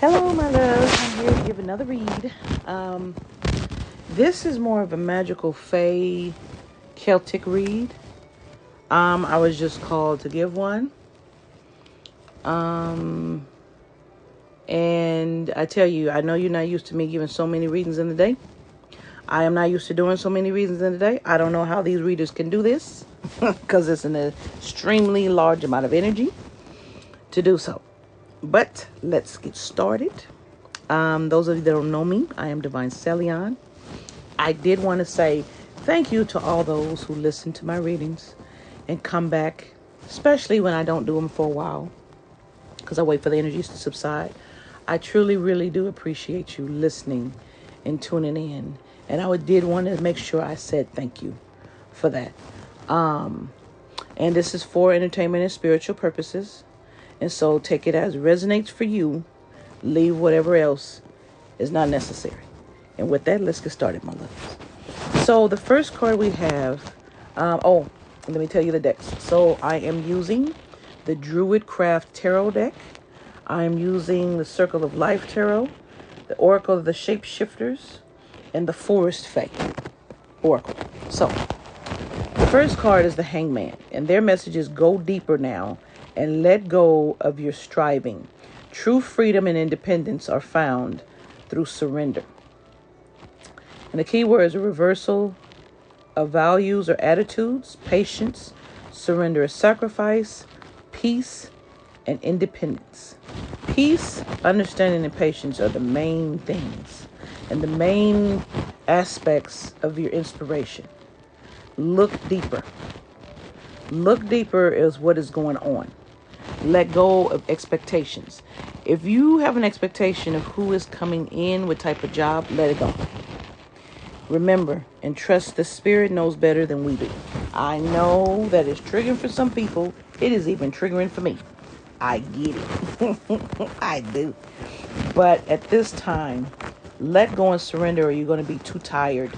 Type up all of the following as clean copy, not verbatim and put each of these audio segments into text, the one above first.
Hello, my loves. I'm here to give another read. This is more of a magical fae Celtic read. I was just called to give one. And I tell you, I know you're not used to me giving so many readings in the day. I am not used to doing so many readings in the day. I don't know how these readers can do this because it's an extremely large amount of energy to do so. But let's get started. Those of you that don't know me, I am Divine Celion. I did want to say thank you to all those who listen to my readings and come back, especially when I don't do them for a while because I wait for the energies to subside. I truly, really do appreciate you listening and tuning in. And I did want to make sure I said thank you for that. And this is for entertainment and spiritual purposes. And so take it as resonates for you. Leave whatever else is not necessary. And with that, let's get started, my loves. So the first card we have, let me tell you the decks. So I am using the Druidcraft Tarot deck. I am using the Circle of Life Tarot, the Oracle of the Shapeshifters, and the Forest Fae Oracle. So the first card is the Hangman, and their message is go deeper now and let go of your striving. True freedom and independence are found through surrender. And the key words are reversal of values or attitudes, patience, surrender is sacrifice, peace, and independence. Peace, understanding, and patience are the main things and the main aspects of your inspiration. Look deeper. Look deeper is what is going on. Let go of expectations. If you have an expectation of who is coming in, what type of job, let it go. Remember and trust the spirit knows better than we do. I know that it's triggering for some people. It is even triggering for me. I get it. I do. But at this time, let go and surrender, or you're going to be too tired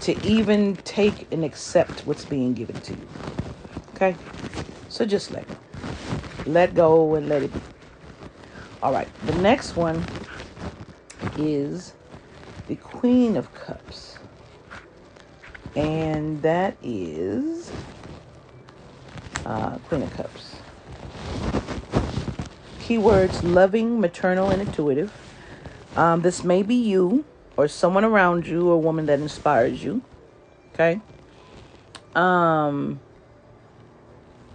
to even take and accept what's being given to you. Okay? So just let go. Let go and let it be. All right. The next one is the Queen of Cups. And that is Queen of Cups. Keywords: loving, maternal, and intuitive. This may be you or someone around you or a woman that inspires you. Okay.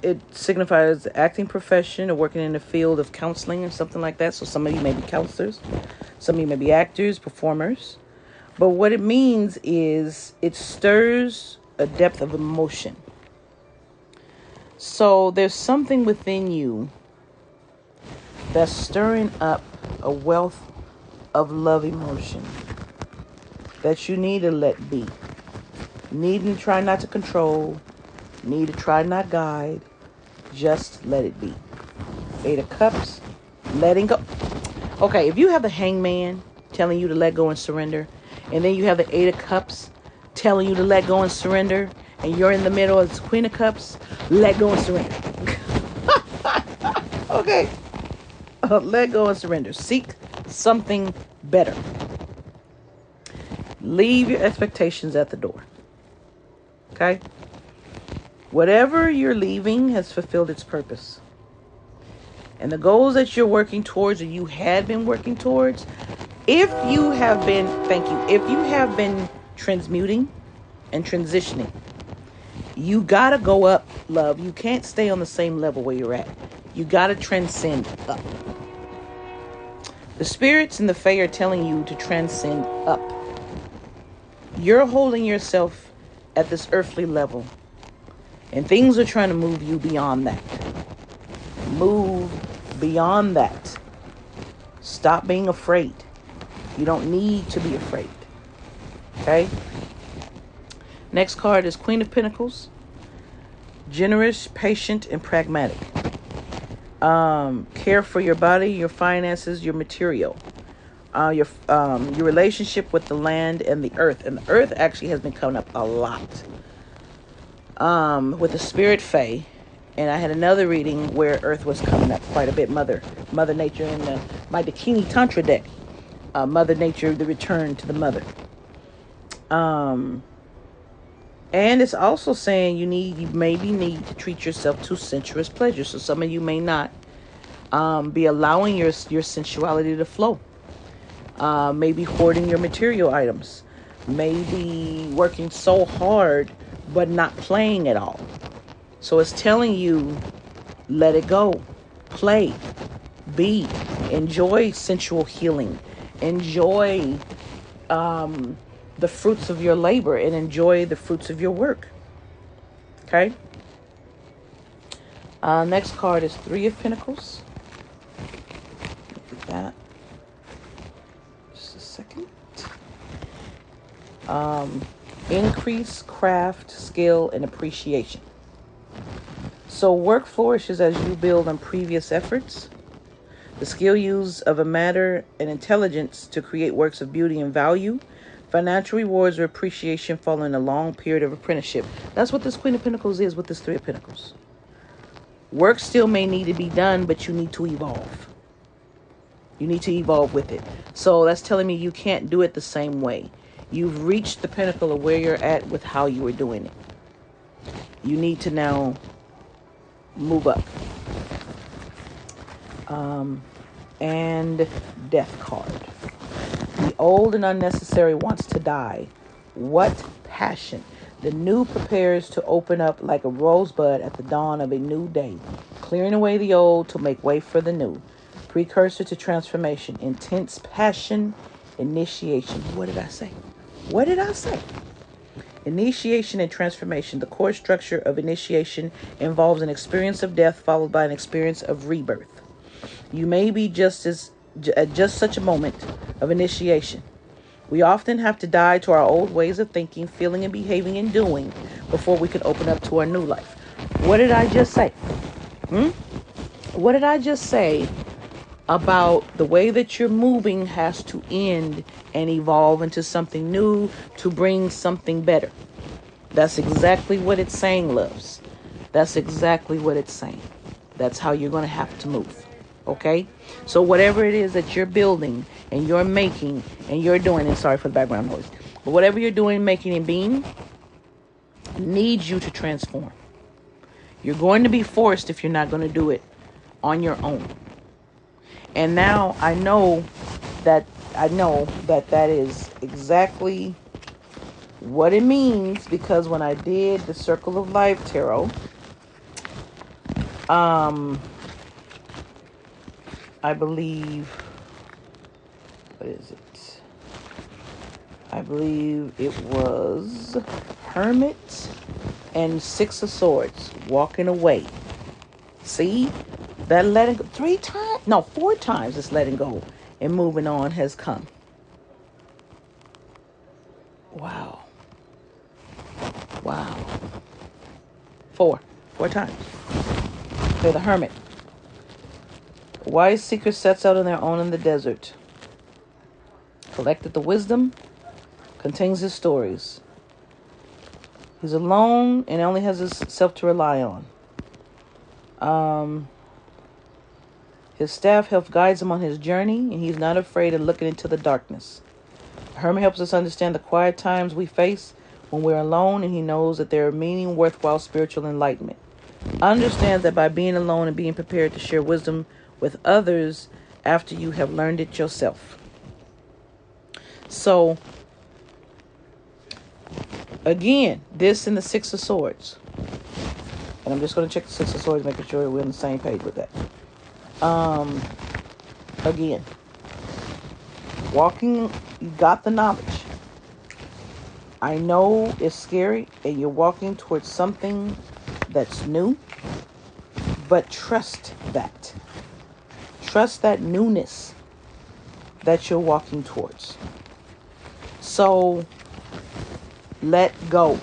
It signifies the acting profession or working in the field of counseling or something like that. So some of you may be counselors. Some of you may be actors, performers. But what it means is it stirs a depth of emotion. So there's something within you that's stirring up a wealth of love emotion that you need to let be. Need to try not to control. Need to try not guide. Just let it be. 8 of Cups, letting go. Okay, if you have the Hangman telling you to let go and surrender, and then you have the 8 of Cups telling you to let go and surrender, and you're in the middle of the Queen of Cups, let go and surrender. Okay. Let go and surrender. Seek something better. Leave your expectations at the door. Okay? Whatever you're leaving has fulfilled its purpose. And the goals that you're working towards, or you had been working towards, if you have been transmuting and transitioning, you got to go up, love. You can't stay on the same level where you're at. You got to transcend up. The spirits and the fae are telling you to transcend up. You're holding yourself at this earthly level, and things are trying to move you beyond that. Move beyond that. Stop being afraid. You don't need to be afraid. Okay? Next card is Queen of Pentacles. Generous, patient, and pragmatic. Care for your body, your finances, your material. Your relationship with the land and the earth. And the earth actually has been coming up a lot. With the spirit fae And I had another reading where Earth was coming up quite a bit. Mother Nature in my Dakini Tantra deck. Mother Nature, the return to the mother. And it's also saying you maybe need to treat yourself to sensuous pleasure. So some of you may not be allowing your sensuality to flow. Maybe hoarding your material items. Maybe working so hard but not playing at all. So it's telling you, let it go. Play. Be. Enjoy sensual healing. Enjoy the fruits of your labor and enjoy the fruits of your work. Okay? Next card is Three of Pentacles. Look at that. Just a second. Increase craft, skill, and appreciation. So work flourishes as you build on previous efforts. The skill use of a matter and intelligence to create works of beauty and value. Financial rewards or appreciation following a long period of apprenticeship. That's what this Queen of Pentacles is with this Three of Pentacles. Work still may need to be done, but you need to evolve. You need to evolve with it. So that's telling me you can't do it the same way. You've reached the pinnacle of where you're at with how you were doing it. You need to now move up. And Death card. The old and unnecessary wants to die. What passion? The new prepares to open up like a rosebud at the dawn of a new day, clearing away the old to make way for the new. Precursor to transformation. Intense passion. Initiation. What did I say? What did I say? Initiation and transformation. The core structure of initiation involves an experience of death followed by an experience of rebirth. You may be at just such a moment of initiation. We often have to die to our old ways of thinking, feeling, and behaving and doing before we can open up to our new life. What did I just say? What did I just say about the way that you're moving has to end and evolve into something new to bring something better? That's exactly what it's saying, loves. That's exactly what it's saying. That's how you're going to have to move. Okay? So whatever it is that you're building and you're making and you're doing, and sorry for the background noise, but whatever you're doing, making, and being needs you to transform. You're going to be forced if you're not going to do it on your own. And now I know that that is exactly what it means, because when I did the Circle of Life Tarot, I believe, what is it? I believe it was Hermit and Six of Swords walking away. See? That letting go, 4 times this letting go and moving on has come. Wow. 4 times. Okay, the Hermit. Wise seeker sets out on their own in the desert. Collected the wisdom, contains his stories. He's alone and only has himself to rely on. His staff helps guides him on his journey, and he's not afraid of looking into the darkness. The Hermit helps us understand the quiet times we face when we're alone, and he knows that there are meaning, worthwhile spiritual enlightenment. Understands that by being alone and being prepared to share wisdom with others after you have learned it yourself. So, again, this and the Six of Swords. And I'm just going to check the Six of Swords, making sure we're on the same page with that. Again, walking, you got the knowledge. I know it's scary and you're walking towards something that's new, but trust that. Trust that newness that you're walking towards. So let go.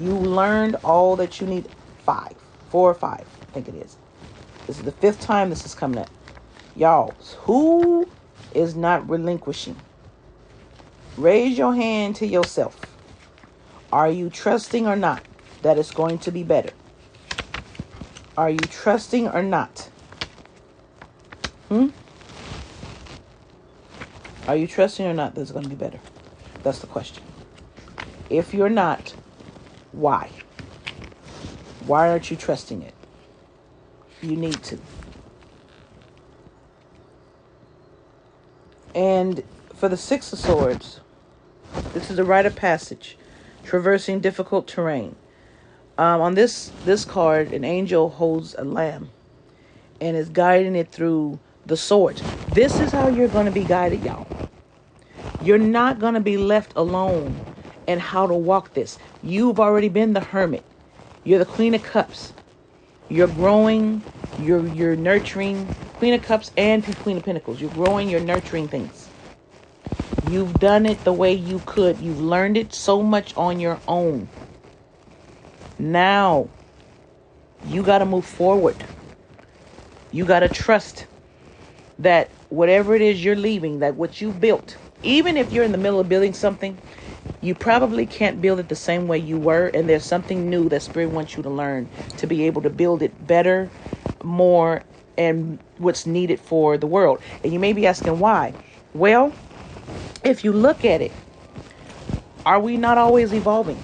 You learned all that you need. 4 or 5, I think it is. This is the 5th time this is coming up. Y'all, who is not relinquishing? Raise your hand to yourself. Are you trusting or not that it's going to be better? Are you trusting or not? Are you trusting or not that it's going to be better? That's the question. If you're not, why? Why aren't you trusting it? You need to. And for the Six of Swords, this is a rite of passage, traversing difficult terrain. On this card, an angel holds a lamb and is guiding it through the swords. This is how you're going to be guided, y'all. You're not going to be left alone in how to walk this. You've already been the hermit. You're the Queen of Cups. You're growing, you're nurturing. Queen of Cups and Queen of Pentacles. You're growing, you're nurturing things. You've done it the way you could. You've learned it so much on your own. Now, you got to move forward. You got to trust that whatever it is you're leaving, that what you built, even if you're in the middle of building something, you probably can't build it the same way you were. And there's something new that Spirit wants you to learn to be able to build it better, more, and what's needed for the world. And you may be asking why. Well, if you look at it, are we not always evolving?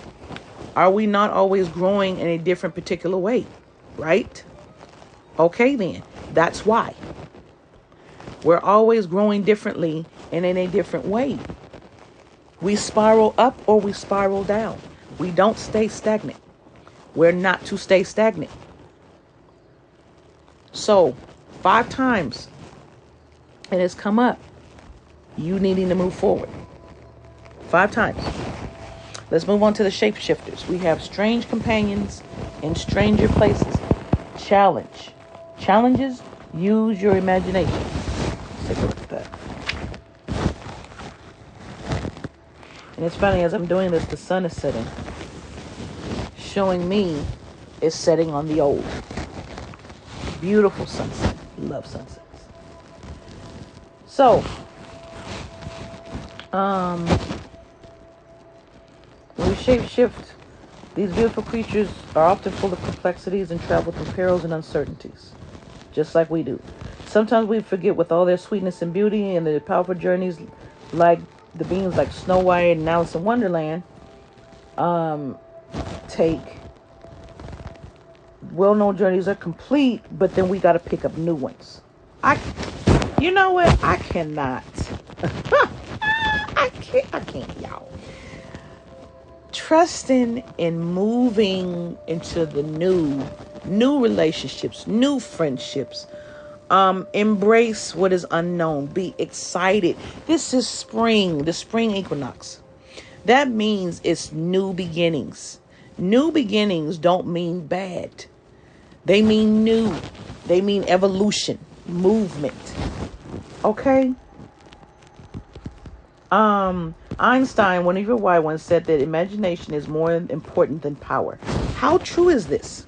Are we not always growing in a different particular way? Right? Okay, then. That's why. We're always growing differently and in a different way. We spiral up or we spiral down. We don't stay stagnant. We're not to stay stagnant. So, 5 times it has come up. You needing to move forward. 5 times. Let's move on to the shapeshifters. We have strange companions in stranger places. Challenge. Challenges, use your imagination. Let's take a look at that. And it's funny, as I'm doing this, the sun is setting. Showing me it's setting on the old. Beautiful sunset. Love sunsets. So, when we shapeshift, these beautiful creatures are often full of complexities and travel through perils and uncertainties, just like we do. Sometimes we forget with all their sweetness and beauty and the powerful journeys, like the beings like Snow White and Alice in Wonderland, take. Well-known journeys are complete, but then we got to pick up new ones. You know what? I cannot. I can't, y'all. Trusting and moving into the new relationships, new friendships. Embrace what is unknown. Be excited. This is spring, the spring equinox. That means it's new beginnings. New beginnings don't mean bad. They mean new. They mean evolution, movement. Okay? Einstein, one of your white ones, said that imagination is more important than power. How true is this?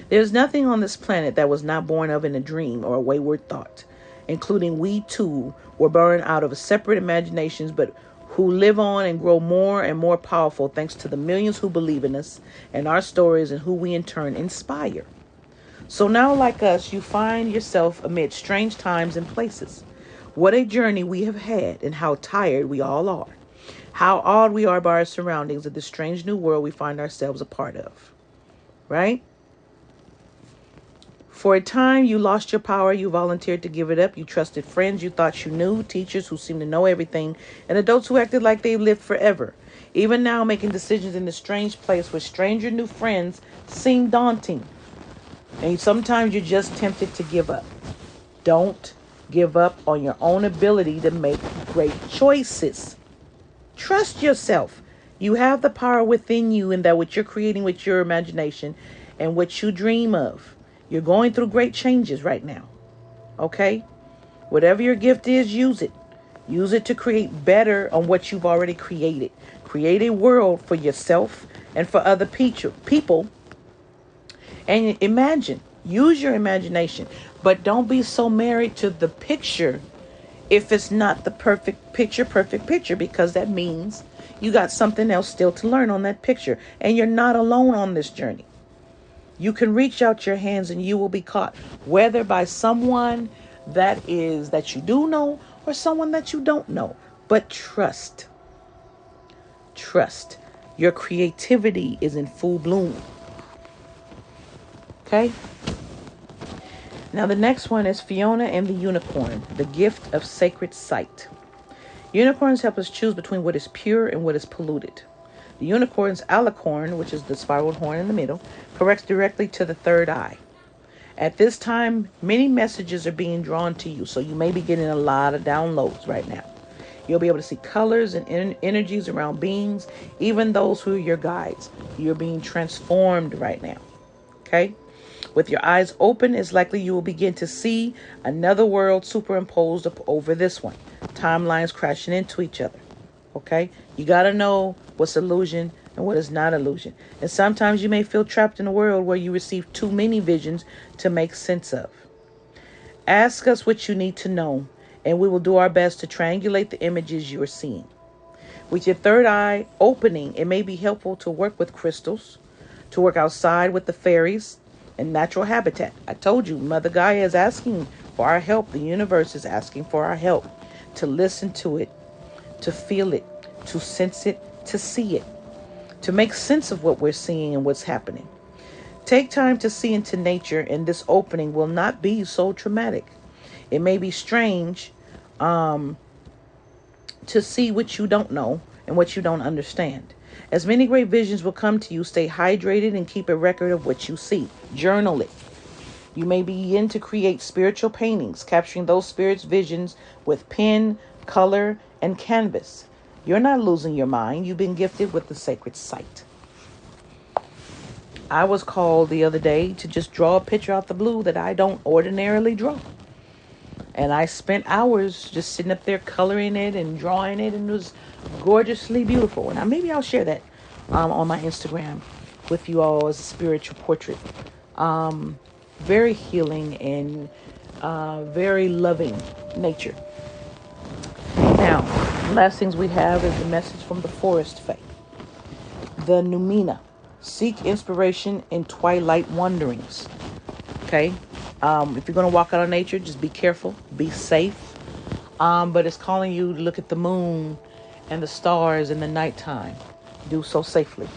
There's nothing on this planet that was not born of in a dream or a wayward thought, including we too were born out of separate imaginations, but who live on and grow more and more powerful thanks to the millions who believe in us and our stories and who we in turn inspire. So now, like us, you find yourself amid strange times and places. What a journey we have had, and how tired we all are. How awed we are by our surroundings of this strange new world we find ourselves a part of. Right? For a time, you lost your power. You volunteered to give it up. You trusted friends you thought you knew, teachers who seemed to know everything, and adults who acted like they lived forever. Even now, making decisions in this strange place with stranger new friends seem daunting. And sometimes you're just tempted to give up. Don't give up on your own ability to make great choices. Trust yourself. You have the power within you, and that what you're creating with your imagination and what you dream of. You're going through great changes right now. Okay? Whatever your gift is, use it. Use it to create better on what you've already created. Create a world for yourself and for other people. And imagine. Use your imagination. But don't be so married to the picture if it's not the perfect picture, because that means you got something else still to learn on that picture. And you're not alone on this journey. You can reach out your hands and you will be caught, whether by someone that you do know or someone that you don't know. But trust. Trust. Your creativity is in full bloom. Okay? Now the next one is Fiona and the Unicorn, the gift of sacred sight. Unicorns help us choose between what is pure and what is polluted. The unicorn's alicorn, which is the spiraled horn in the middle, corrects directly to the third eye. At this time, many messages are being drawn to you, so you may be getting a lot of downloads right now. You'll be able to see colors and energies around beings, even those who are your guides. You're being transformed right now. Okay? With your eyes open, it's likely you will begin to see another world superimposed over this one. Timelines crashing into each other. Okay? You got to know what's illusion and what is not illusion. And sometimes you may feel trapped in a world where you receive too many visions to make sense of. Ask us what you need to know, and we will do our best to triangulate the images you are seeing. With your third eye opening, it may be helpful to work with crystals, to work outside with the fairies and natural habitat. I told you, Mother Gaia is asking for our help. The universe is asking for our help to listen to it, to feel it, to sense it, to see it, to make sense of what we're seeing and what's happening. Take time to see into nature, and this opening will not be so traumatic. It may be strange to see what you don't know and what you don't understand. As many great visions will come to you, stay hydrated and keep a record of what you see. Journal it. You may begin to create spiritual paintings, capturing those spirits' visions with pen, color, and canvas. You're not losing your mind. You've been gifted with the sacred sight. I was called the other day to just draw a picture out the blue that I don't ordinarily draw. And I spent hours just sitting up there coloring it and drawing it, and it was gorgeously beautiful. And maybe I'll share that on my Instagram with you all as a spiritual portrait. Very healing and very loving nature. Now, last things we have is the message from the Forest Fae. The Numina. Seek inspiration in twilight wanderings. Okay? If you're going to walk out of nature, just be careful. Be safe. But it's calling you to look at the moon and the stars in the nighttime. Do so safely.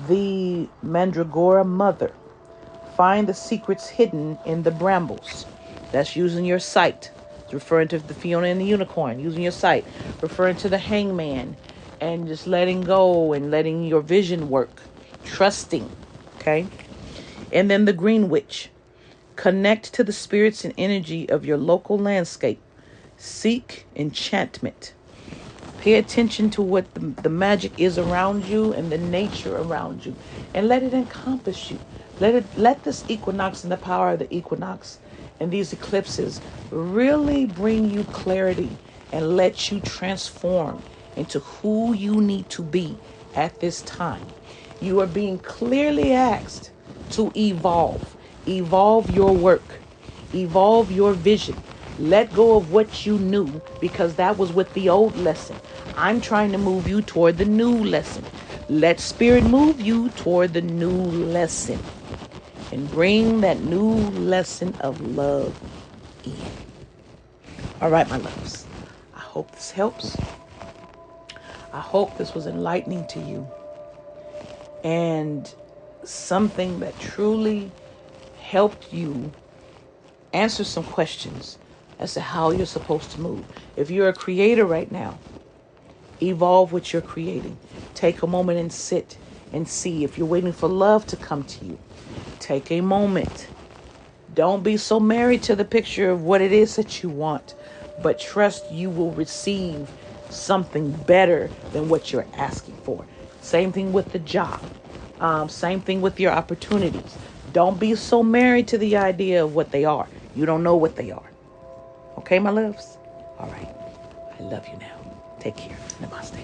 The Mandragora Mother. Find the secrets hidden in the brambles. That's using your sight. It's referring to the Fiona and the Unicorn. Using your sight. Referring to the Hangman. And just letting go and letting your vision work. Trusting. Okay? And then the Green Witch. Connect to the spirits and energy of your local landscape. Seek enchantment. Pay attention to what the magic is around you and the nature around you. And let it encompass you. Let this equinox and the power of the equinox and these eclipses really bring you clarity and let you transform into who you need to be at this time. You are being clearly asked to evolve. Evolve your work. Evolve your vision. Let go of what you knew, because that was with the old lesson. I'm trying to move you toward the new lesson. Let spirit move you toward the new lesson. And bring that new lesson of love in. All right, my loves. I hope this helps. I hope this was enlightening to you. And something that truly helped you answer some questions as to how you're supposed to move. If you're a creator right now, evolve what you're creating. Take a moment and sit and see. If you're waiting for love to come to you, take a moment. Don't be so married to the picture of what it is that you want, but trust you will receive something better than what you're asking for. Same thing with the job. Same thing with your opportunities. Don't be so married to the idea of what they are. You don't know what they are. Okay, my loves? All right. I love you now. Take care. Namaste.